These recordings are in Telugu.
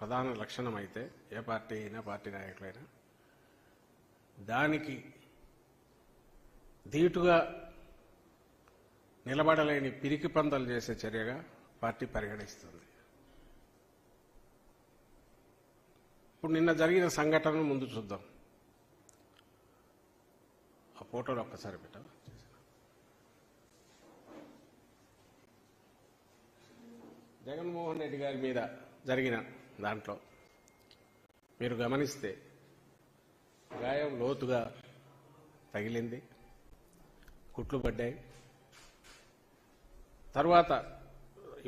ప్రధాన లక్షణం అయితే ఏ పార్టీ అయినా పార్టీ నాయకులైనా దానికి ధీటుగా నిలబడలేని పిరికి పందలు చేసే చర్యగా పార్టీ పరిగణిస్తుంది. ఇప్పుడు నిన్న జరిగిన సంఘటనను ముందు చూద్దాం. ఆ ఫోటోలు ఒక్కసారి పెట్టాం. జగన్మోహన్ రెడ్డి గారి మీద జరిగిన దాంట్లో మీరు గమనిస్తే గాయం లోతుగా తగిలింది, కుట్లు పడ్డాయి. తర్వాత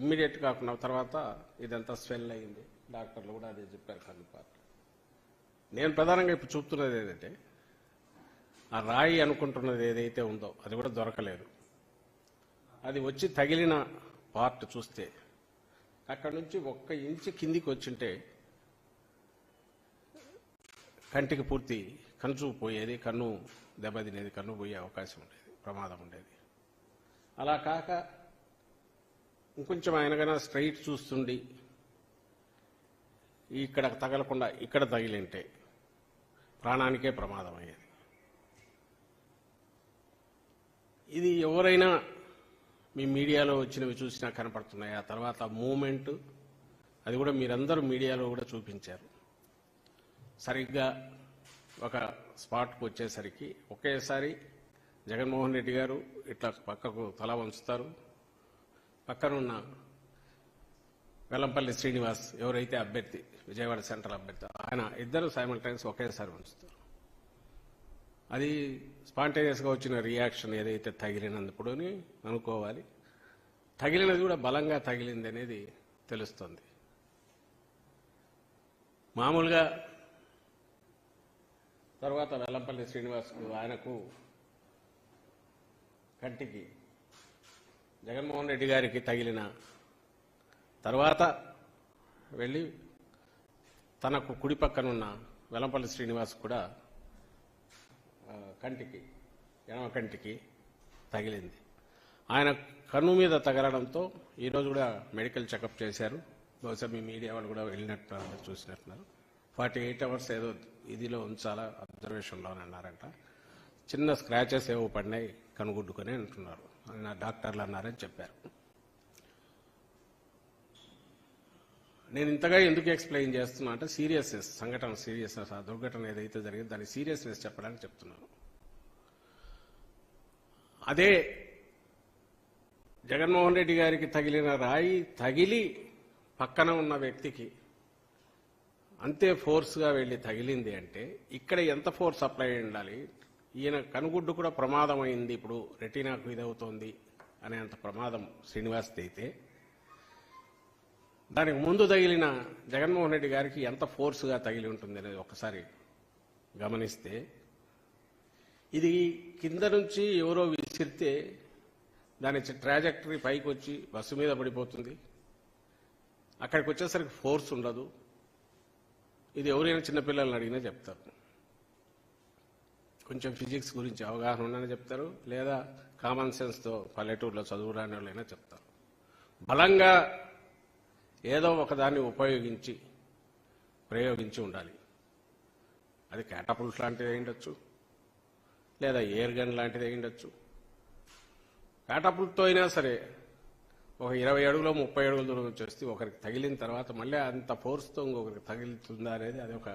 ఇమ్మీడియట్ కాకుండా తర్వాత ఇదంతా స్వెల్ అయింది. డాక్టర్లు కూడా అదే చెప్పారు కన్నుపాటు. నేను ప్రధానంగా ఇప్పుడు చూపుతున్నది ఏదంటే ఆ రాయి అనుకుంటున్నది ఏదైతే ఉందో అది కూడా దొరకలేదు. అది వచ్చి తగిలిన పార్ట్ చూస్తే అక్కడ నుంచి 1 ఇంచు కిందికి వచ్చింటే కంటికి పూర్తి కన్ను పోయేది, కన్ను దెబ్బతినేది, కన్ను పోయే అవకాశం ఉండేది, ప్రమాదం ఉండేది. అలా కాక ఇంకొంచెం ఆయనకైనా స్ట్రైట్ చూస్తుండి ఇక్కడ తగలకుండా ఇక్కడ తగిలింటే ప్రాణానికే ప్రమాదం అయ్యేది. ఇది ఎవరైనా మీ మీడియాలో వచ్చినవి చూసినా కనపడుతున్నాయి. ఆ తర్వాత మూమెంట్ అది కూడా మీరందరూ మీడియాలో కూడా చూపించారు. సరిగ్గా ఒక స్పాట్కు వచ్చేసరికి ఒకేసారి జగన్మోహన్ రెడ్డి గారు ఇట్లా పక్కకు తల వంచుతారు. పక్కనున్న వెల్లంపల్లి శ్రీనివాస్ ఎవరైతే అభ్యర్థి, విజయవాడ సెంట్రల్ అభ్యర్థి, ఆయన ఇద్దరు సైమల్టైన్స్ ఒకేసారి వంచుతారు. అది స్పాంటేనియస్గా వచ్చిన రియాక్షన్ ఏదైతే తగిలినందుకు అనుకోవాలి. తగిలినది కూడా బలంగా తగిలింది అనేది తెలుస్తుంది. మామూలుగా తర్వాత వెల్లంపల్లి శ్రీనివాస్కు ఆయనకు కంటికి జగన్మోహన్ రెడ్డి గారికి తగిలిన తర్వాత వెళ్ళి తనకు కుడి పక్కనున్న వెల్లంపల్లి శ్రీనివాస్ కూడా కంటికి, ఎడమ కంటికి తగిలింది. ఆయన కన్ను మీద తగలడంతో ఈరోజు కూడా మెడికల్ చెకప్ చేశారు. బహుశా మీ మీడియా వాళ్ళు కూడా వెళ్ళినట్టు చూసినట్టున్నారు. 48 hours ఏదో ఇదిలో ఉంచాలా అబ్జర్వేషన్లో అన్నారంట. చిన్న స్క్రాచెస్ ఏవో పడినాయి కనుగుడ్డుకొని అంటున్నారు, నా డాక్టర్లు అన్నారని చెప్పారు. నేను ఇంతగా ఎందుకు ఎక్స్ప్లెయిన్ చేస్తున్నా అంటే సీరియస్నెస్, సంఘటన సీరియస్నెస్, ఆ దుర్ఘటన ఏదైతే జరిగిందో దాని సీరియస్నెస్ చెప్పడానికి చెప్తున్నాను. అదే జగన్మోహన్ రెడ్డి గారికి తగిలిన రాయి తగిలి పక్కన ఉన్న వ్యక్తికి అంతే ఫోర్స్గా వెళ్ళి తగిలింది అంటే ఇక్కడ ఎంత ఫోర్స్ అప్లై ఉండాలి. ఈయన కనుగుడ్డు కూడా ప్రమాదం అయింది, ఇప్పుడు రెటీనాకు ఇదవుతోంది అనేంత ప్రమాదం శ్రీనివాస్ది అయితే దానికి ముందు తగిలిన జగన్మోహన్ రెడ్డి గారికి ఎంత ఫోర్స్గా తగిలి ఉంటుంది అనేది ఒకసారి గమనిస్తే ఇది కింద నుంచి ఎవరో విసిరితే దాని ట్రాజెక్టరీ పైకి వచ్చి బస్సు మీద పడిపోతుంది. అక్కడికి వచ్చేసరికి ఫోర్స్ ఉండదు. ఇది ఎవరైనా చిన్నపిల్లల్ని అడిగినా చెప్తారు. కొంచెం ఫిజిక్స్ గురించి అవగాహన ఉండని చెప్తారు, లేదా కామన్ సెన్స్తో పల్లెటూరులో చదువురాని వాళ్ళైనా చెప్తారు. బలంగా ఏదో ఒకదాన్ని ప్రయోగించి ఉండాలి. అది క్యాటపుల్ట్ లాంటిది అయ్యుండొచ్చు, లేదా ఎయిర్ గన్ లాంటిది అయ్యుండొచ్చు. క్యాటపుల్ట్తో అయినా సరే ఒక 20 అడుగులో 30 అడుగుల దూరం వచ్చేస్తే ఒకరికి తగిలిన తర్వాత మళ్ళీ అంత ఫోర్స్తో ఇంకొకరికి తగిలుతుందా అనేది అది ఒక